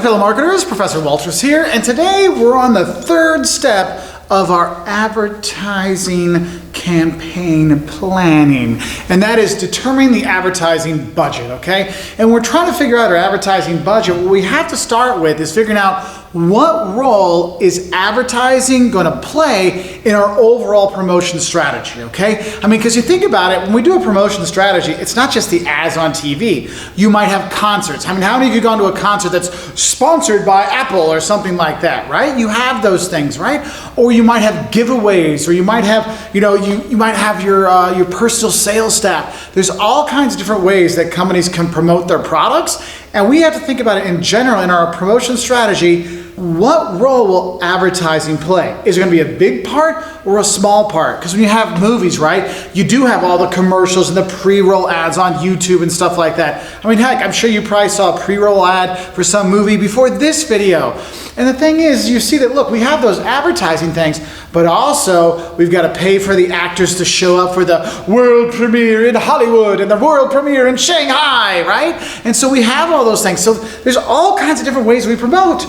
fellow marketers, Professor Wolters here, and today we're on the third step of our advertising campaign planning, and that is determining the advertising budget, okay? And we're trying to figure out our advertising budget. What we have to start with is figuring out what role is advertising going to play in our overall promotion strategy, okay? I mean, because you think about it, when we do a promotion strategy, it's not just the ads on TV. You might have concerts. I mean, how many of you gone to a concert that's sponsored by Apple or something like that, right? You have those things, right? Or you might have giveaways, or you might have, you might have your personal sales staff. There's all kinds of different ways that companies can promote their products, and we have to think about it in general in our promotion strategy. What role will advertising play? Is it going to be a big part or a small part? Because when you have movies, right, you do have all the commercials and the pre-roll ads on YouTube and stuff like that. I mean, heck, I'm sure you probably saw a pre-roll ad for some movie before this video. And the thing is, you see that, look, we have those advertising things, but also we've got to pay for the actors to show up for the world premiere in Hollywood and the world premiere in Shanghai, right? And so we have all those things. So there's all kinds of different ways we promote.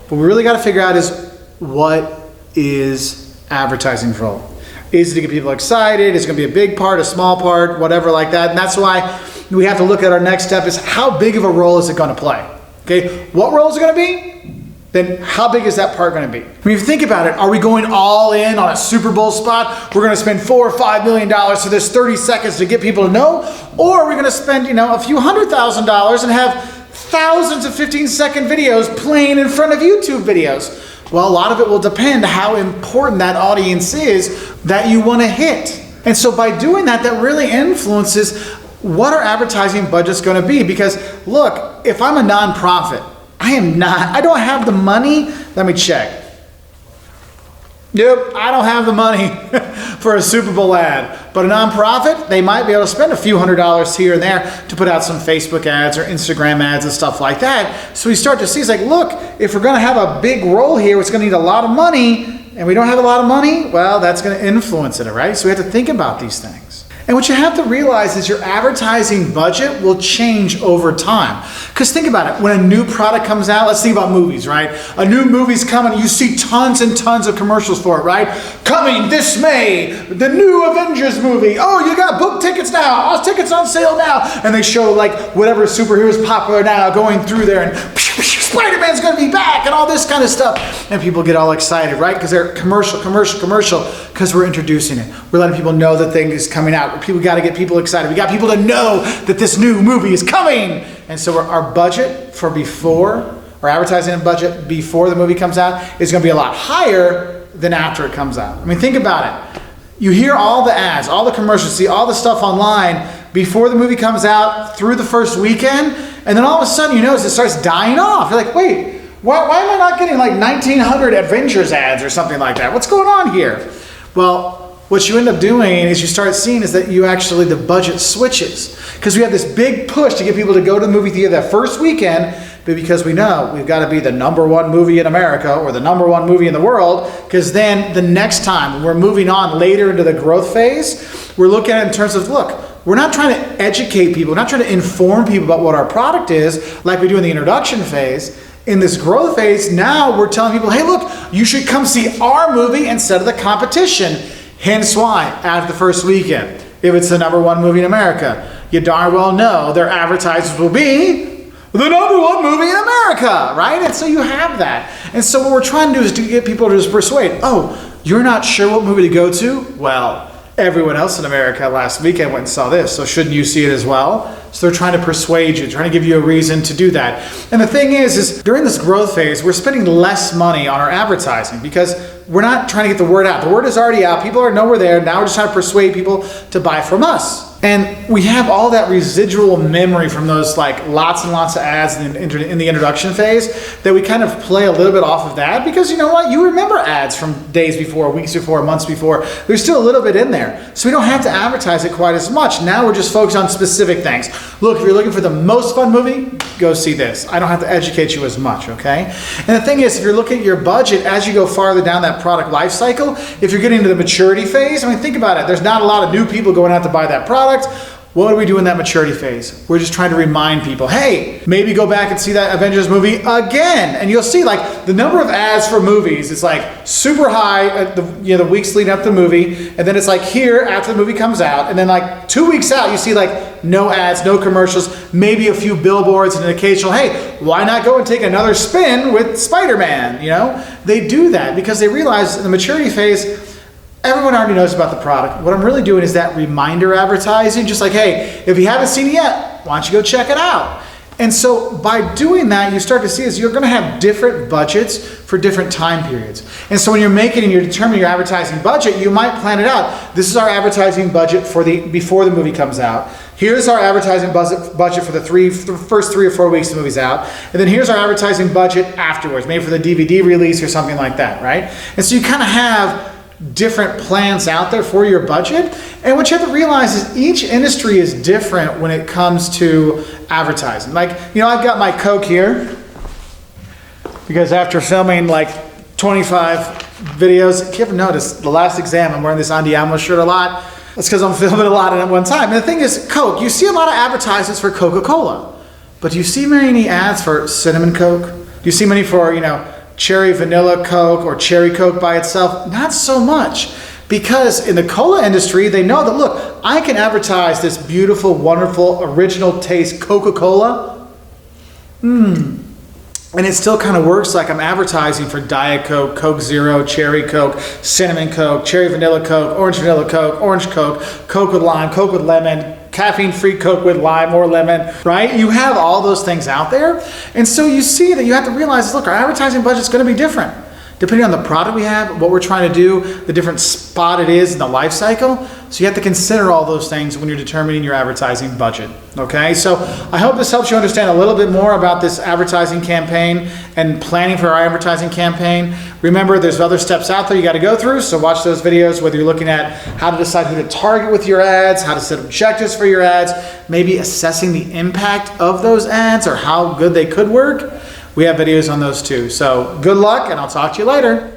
What we really got to figure out is, what is advertising's role? Is it to get people excited? Is it going to be a big part, a small part, whatever like that? And that's why we have to look at our next step is, how big of a role is it going to play? Okay, what role is it going to be? Then how big is that part going to be? I mean, if you think about it, are we going all in on a Super Bowl spot? We're going to spend $4 or $5 million for this 30 seconds to get people to know? Or are we going to spend, a few $100,000 and have thousands of 15-second videos playing in front of YouTube videos? Well, a lot of it will depend how important that audience is that you want to hit. And so by doing that, that really influences what our advertising budget's going to be. Because look, if I'm a nonprofit, I don't have the money. Let me check. Nope, I don't have the money for a Super Bowl ad. But a nonprofit, they might be able to spend a few $100s here and there to put out some Facebook ads or Instagram ads and stuff like that. So we start to see, it's like, look, if we're going to have a big role here, it's going to need a lot of money, and we don't have a lot of money, well, that's going to influence it, right? So we have to think about these things. And what you have to realize is your advertising budget will change over time. Because think about it, when a new product comes out, let's think about movies, right? A new movie's coming, you see tons and tons of commercials for it, right? Coming this May, the new Avengers movie. Oh, you got book tickets now. Oh, tickets on sale now. And they show like whatever superhero is popular now going through there, and Spider-Man's going to be back and all this kind of stuff. And people get all excited, right? Because they're commercial, because we're introducing it. We're letting people know that thing is coming out. We got to get people excited. We got people to know that this new movie is coming. And so our budget for our advertising budget before the movie comes out is going to be a lot higher than after it comes out. I mean, think about it. You hear all the ads, all the commercials, see all the stuff online before the movie comes out through the first weekend, and then all of a sudden you notice it starts dying off. You're like, wait, why am I not getting like 1,900 Avengers ads or something like that? What's going on here? Well, what you end up doing is you start seeing is that the budget switches. Because we have this big push to get people to go to the movie theater that first weekend, but because we know we've got to be the #1 movie in America or the #1 movie in the world, because then the next time when we're moving on later into the growth phase, we're looking at it in terms of, look, we're not trying to educate people, we're not trying to inform people about what our product is like we do in the introduction phase. In this growth phase, now we're telling people, hey, look, you should come see our movie instead of the competition. Hence why, after the first weekend, if it's the #1 movie in America, you darn well know their advertisers will be the #1 movie in America, right? And so you have that. And so what we're trying to do is to get people to just persuade, oh, you're not sure what movie to go to? Well, everyone else in America last weekend went and saw this, so shouldn't you see it as well? So they're trying to persuade you, trying to give you a reason to do that. And the thing is during this growth phase, we're spending less money on our advertising because we're not trying to get the word out. The word is already out. People already know we're there. Now we're just trying to persuade people to buy from us. And we have all that residual memory from those like lots and lots of ads in the introduction phase that we kind of play a little bit off of that, because you know what? You remember ads from days before, weeks before, months before. There's still a little bit in there. So we don't have to advertise it quite as much. Now we're just focused on specific things. Look, if you're looking for the most fun movie, go see this. I don't have to educate you as much, okay? And the thing is, if you're looking at your budget as you go farther down that product life cycle, if you're getting to the maturity phase, I mean, think about it. There's not a lot of new people going out to buy that product. what do we do in that maturity phase? We're just trying to remind people, hey, maybe go back and see that Avengers movie again. And you'll see like the number of ads for movies is like super high at the weeks leading up to the movie. And then it's like here after the movie comes out. And then like 2 weeks out, you see like no ads, no commercials, maybe a few billboards and an occasional, hey, why not go and take another spin with Spider-Man? You know, they do that because they realize in the maturity phase, everyone already knows about the product. What I'm really doing is that reminder advertising, just like, hey, if you haven't seen it yet, why don't you go check it out? And so by doing that, you start to see is you're going to have different budgets for different time periods. And so when you're making and you're determining your advertising budget, you might plan it out. This is our advertising budget for before the movie comes out. Here's our advertising budget for the first 3 or 4 weeks the movie's out. And then here's our advertising budget afterwards, maybe for the DVD release or something like that, right? And so you kind of have different plans out there for your budget. And what you have to realize is each industry is different when it comes to advertising. Like, you know, I've got my Coke here because after filming like 25 videos, if you ever noticed, the last exam, I'm wearing this Andiamo shirt a lot. That's because I'm filming a lot at one time. And the thing is, Coke, you see a lot of advertisements for Coca-Cola, but do you see many ads for cinnamon Coke? Do you see many for, you know, cherry vanilla Coke or cherry Coke by itself? Not so much, because in the cola industry, they know that, look, I can advertise this beautiful, wonderful, original taste Coca-Cola. And it still kind of works like I'm advertising for Diet Coke, Coke Zero, Cherry Coke, Cinnamon Coke, Cherry Vanilla Coke, Orange Vanilla Coke, Orange Coke, Coke with lime, Coke with lemon, caffeine-free Coke with lime or lemon, right? You have all those things out there. And so you see that you have to realize, look, our advertising budget's going to be different depending on the product we have, what we're trying to do, the different spot it is in the life cycle. So you have to consider all those things when you're determining your advertising budget, okay? So I hope this helps you understand a little bit more about this advertising campaign and planning for our advertising campaign. Remember, there's other steps out there you got to go through, so watch those videos, whether you're looking at how to decide who to target with your ads, how to set objectives for your ads, maybe assessing the impact of those ads or how good they could work. We have videos on those too. So good luck, and I'll talk to you later.